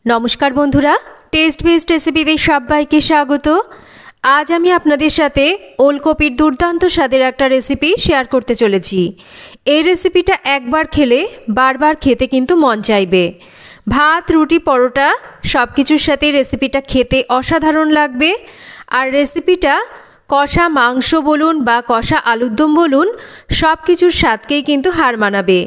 नमस्कार बंधुरा test based रेसिपिते सबाइके स्वागत। आज आमी आपनादेर साथे ओलकपिर दुर्दान्त स्वादेर एकटा रेसिपि शेयर करते चलेछि। এই রেসিপিটা একবার খেলে বারবার খেতে কিন্তু মন চাইবে। ভাত রুটি পরোটা সবকিছুর সাথে রেসিপিটা খেতে অসাধারণ লাগবে। আর রেসিপিটা কষা মাংস বলুন বা কষা আলুর দম বলুন সবকিছুর স্বাদকেই কিন্তু হার মানাবে।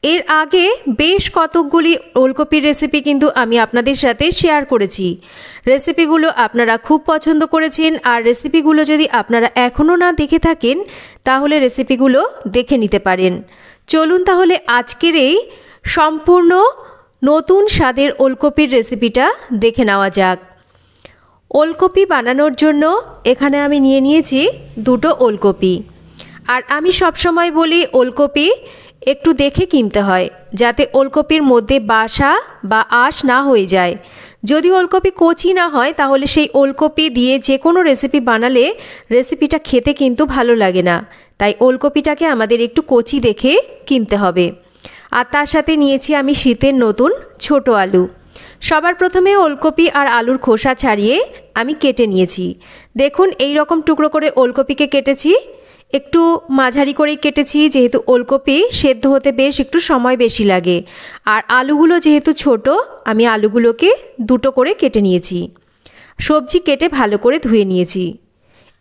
এর আগে বেশ কতকগুলি ওলকপির রেসিপি কিন্তু আমি আপনাদের সাথে শেয়ার করেছি। রেসিপিগুলো আপনারা খুব পছন্দ করেছেন। আর রেসিপিগুলো যদি আপনারা এখনও না দেখে থাকেন তাহলে রেসিপিগুলো দেখে নিতে পারেন। চলুন তাহলে আজকের এই সম্পূর্ণ নতুন স্বাদের ওলকপির রেসিপিটা দেখে নেওয়া যাক। ওলকপি বানানোর জন্য এখানে আমি নিয়ে নিয়েছি দুটো ওলকপি। আর আমি সবসময় বলি ওলকপি একটু দেখে কিনতে হয় যাতে ওলকপির মধ্যে বাসা বা আঁশ না হয়ে যায়। যদি ওলকপি কচি না হয় তাহলে সেই ওলকপি দিয়ে যে কোনো রেসিপি বানালে রেসিপিটা খেতে কিন্তু ভালো লাগে না। তাই ওলকপিটাকে আমাদের একটু কচি দেখে কিনতে হবে। আর তার সাথে নিয়েছি আমি শীতের নতুন ছোট আলু। সবার প্রথমে ওলকপি আর আলুর খোসা ছাড়িয়ে আমি কেটে নিয়েছি। দেখুন এই রকম টুকরো করে ওলকপিকে কেটেছি। একটু মাঝারি করেই কেটেছি যেহেতু ওলকপি সেদ্ধ হতে বেশ একটু সময় বেশি লাগে। আর আলুগুলো যেহেতু ছোট আমি আলুগুলোকে দুটো করে কেটে নিয়েছি। সবজি কেটে ভালো করে ধুয়ে নিয়েছি।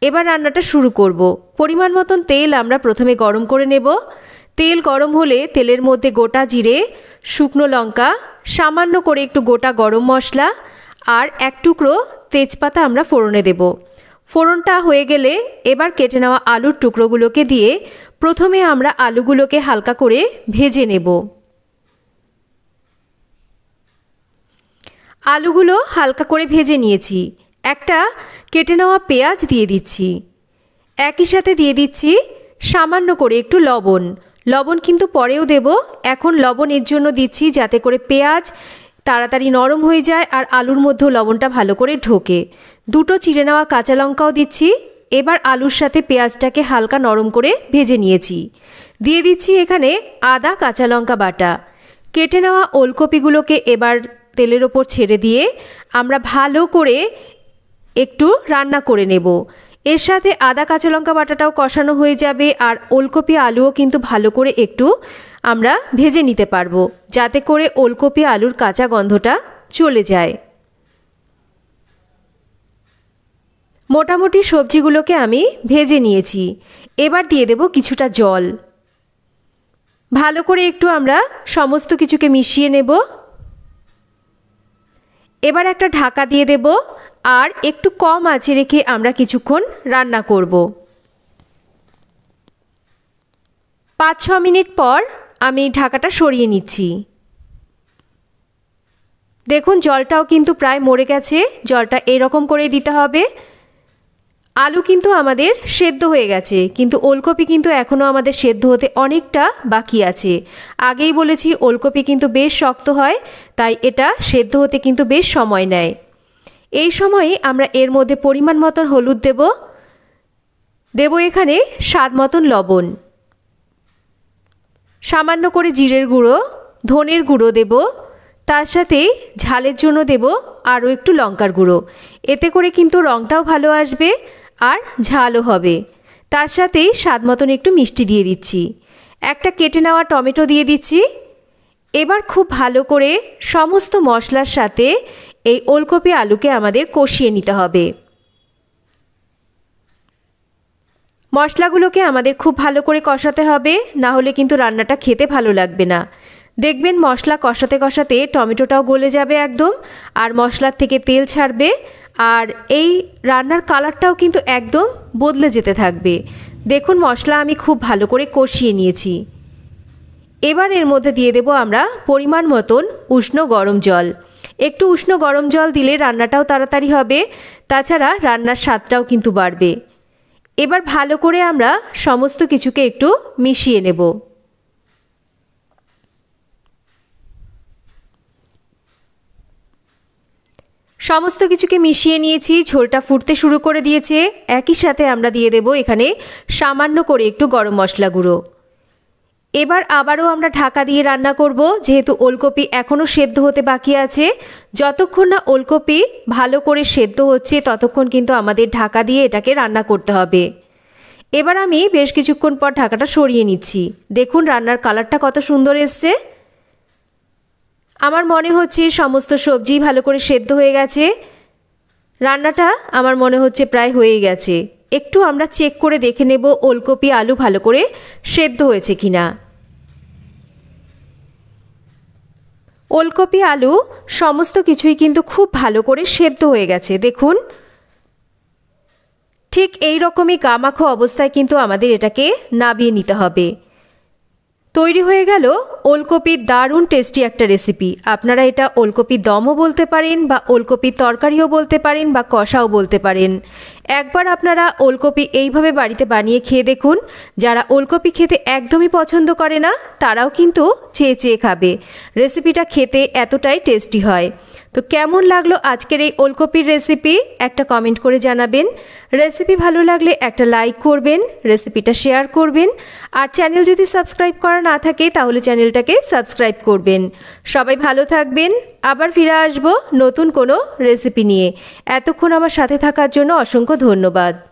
এবার রান্নাটা শুরু করব। পরিমাণ মতন তেল আমরা প্রথমে গরম করে নেব। তেল গরম হলে তেলের মধ্যে গোটা জিরে, শুকনো লঙ্কা, সামান্য করে একটু গোটা গরম মশলা আর এক টুকরো তেজপাতা আমরা ফোড়নে দেব। ফোড়নটা হয়ে গেলে এবার কেটে নেওয়া আলুর টুকরোগুলোকে দিয়ে প্রথমে আমরা আলুগুলোকে হালকা করে ভেজে নেব। আলুগুলো হালকা করে ভেজে নিয়েছি। একটা কেটে নেওয়া পেঁয়াজ দিয়ে দিচ্ছি। একই সাথে দিয়ে দিচ্ছি সামান্য করে একটু লবণ। লবণ কিন্তু পরেও দেব। এখন লবণ এর জন্য দিচ্ছি যাতে করে পেঁয়াজ তাড়াতাড়ি নরম হয়ে যায় আর আলুর মধ্যেও লবণটা ভালো করে ঢোকে। দুটো চিড়ে নেওয়া কাঁচা লঙ্কাও দিচ্ছি। এবার আলুর সাথে পেঁয়াজটাকে হালকা নরম করে ভেজে নিয়েছি। দিয়ে দিচ্ছি এখানে আদা কাঁচা লঙ্কা বাটা। কেটে নেওয়া ওলকপিগুলোকে এবার তেলের ওপর ছেড়ে দিয়ে আমরা ভালো করে একটু রান্না করে নেব। এর সাথে আদা কাঁচা লঙ্কা বাটাটাও কষানো হয়ে যাবে আর ওলকপি আলুও কিন্তু ভালো করে একটু আমরা ভেজে নিতে পারবো যাতে করে ওলকপি আলুর কাঁচা গন্ধটা চলে যায়। মোটামুটি সবজিগুলোকে আমি ভেজে নিয়েছি। এবার দিয়ে দেব কিছুটা জল। ভালো করে একটু আমরা সমস্ত কিছুকে মিশিয়ে নেব। এবার একটা ঢাকা দিয়ে দেব আর একটু কম আঁচে রেখে আমরা কিছুক্ষণ রান্না করব। 5-6 মিনিট পর আমি ঢাকাটা সরিয়ে নিচ্ছি। দেখুন জলটাও কিন্তু প্রায় মরে গেছে। জলটা এরকম করে দিতে হবে। আলু কিন্তু আমাদের সেদ্ধ হয়ে গেছে কিন্তু ওলকপি কিন্তু এখনও আমাদের সেদ্ধ হতে অনেকটা বাকি আছে। আগেই বলেছি ওলকপি কিন্তু বেশ শক্ত হয় তাই এটা সেদ্ধ হতে কিন্তু বেশ সময় নেয়। এই সময়ে আমরা এর মধ্যে পরিমাণ মতন হলুদ দেব এখানে স্বাদ মতন লবণ, সামান্য করে জিরের গুঁড়ো, ধনের গুঁড়ো দেব, তার সাথে ঝালের জন্য দেব আরও একটু লঙ্কার গুঁড়ো। এতে করে কিন্তু রঙটাও ভালো আসবে আর ঝালও হবে। তার সাথে স্বাদ মতন একটু মিষ্টি দিয়ে দিচ্ছি। একটা কেটে নেওয়া টমেটো দিয়ে দিচ্ছি। এবার খুব ভালো করে সমস্ত মশলার সাথে এই ওলকপি আলুকে আমাদের কষিয়ে নিতে হবে। মশলাগুলোকে আমাদের খুব ভালো করে কষাতে হবে, না হলে কিন্তু রান্নাটা খেতে ভালো লাগবে না। দেখবেন মশলা কষাতে কষাতে টমেটোটাও গলে যাবে একদম আর মশলার থেকে তেল ছাড়বে আর এই রান্নার কালারটাও কিন্তু একদম বদলে যেতে থাকবে। দেখুন মশলা আমি খুব ভালো করে কষিয়ে নিয়েছি। এবার এর মধ্যে দিয়ে দেব আমরা পরিমাণ মতন উষ্ণ গরম জল। একটু উষ্ণ গরম জল দিলে রান্নাটাও তাড়াতাড়ি হবে, তাছাড়া রান্নার স্বাদটাও কিন্তু বাড়বে। এবার ভালো করে আমরা সমস্ত কিছুকে একটু মিশিয়ে নেব। সমস্ত কিছুকে মিশিয়ে নিয়েছি। ঝোলটা ফুটতে শুরু করে দিয়েছে। একই সাথে আমরা দিয়ে দেব এখানে সামান্য করে একটু গরম মশলা গুঁড়ো। এবার আবারও আমরা ঢাকা দিয়ে রান্না করব, যেহেতু ওলকপি এখনও সেদ্ধ হতে বাকি আছে। যতক্ষণ না ওলকপি ভালো করে সেদ্ধ হচ্ছে ততক্ষণ কিন্তু আমাদের ঢাকা দিয়ে এটাকে রান্না করতে হবে। এবার আমি বেশ কিছুক্ষণ পর ঢাকাটা সরিয়ে নিচ্ছি। দেখুন রান্নার কালারটা কত সুন্দর এসছে। আমার মনে হচ্ছে সমস্ত সবজি ভালো করে সেদ্ধ হয়ে গেছে। রান্নাটা আমার মনে হচ্ছে প্রায় হয়ে গেছে। একটু আমরা চেক করে দেখে নেব ওলকপি আলু ভালো করে সেদ্ধ হয়েছে কিনা। ওলকপি আলু সমস্ত কিছুই কিন্তু খুব ভালো করে সেদ্ধ হয়ে গেছে। দেখুন ঠিক এই রকমই গামাখো অবস্থায় কিন্তু আমাদের এটাকে নাবিয়ে নিতে হবে। তৈরি হয়ে গেল ওলকপির দারুণ টেস্টি একটা রেসিপি। আপনারা এটা ওলকপির দমও বলতে পারেন বা ওলকপির তরকারিও বলতে পারেন বা কষাও বলতে পারেন। একবার আপনারা ওলকপি এইভাবে বাড়িতে বানিয়ে খেয়ে দেখুন। যারা ওলকপি খেতে একদমই পছন্দ করে না তারাও কিন্তু চেয়ে চেয়ে খাবে। রেসিপিটা খেতে এতটাই টেস্টি হয়। তো কেমন লাগলো আজকের এই ওলকপির রেসিপি একটা কমেন্ট করে জানাবেন। রেসিপি ভালো লাগলে একটা লাইক করবেন, রেসিপিটা শেয়ার করবেন, আর চ্যানেল যদি সাবস্ক্রাইব করা না থাকে তাহলে চ্যানেলটাকে সাবস্ক্রাইব করবেন। সবাই ভালো থাকবেন। আবার ফিরে আসবো নতুন কোনো রেসিপি নিয়ে। এতক্ষণ আমার সাথে থাকার জন্য অসংখ্য ধন্যবাদ।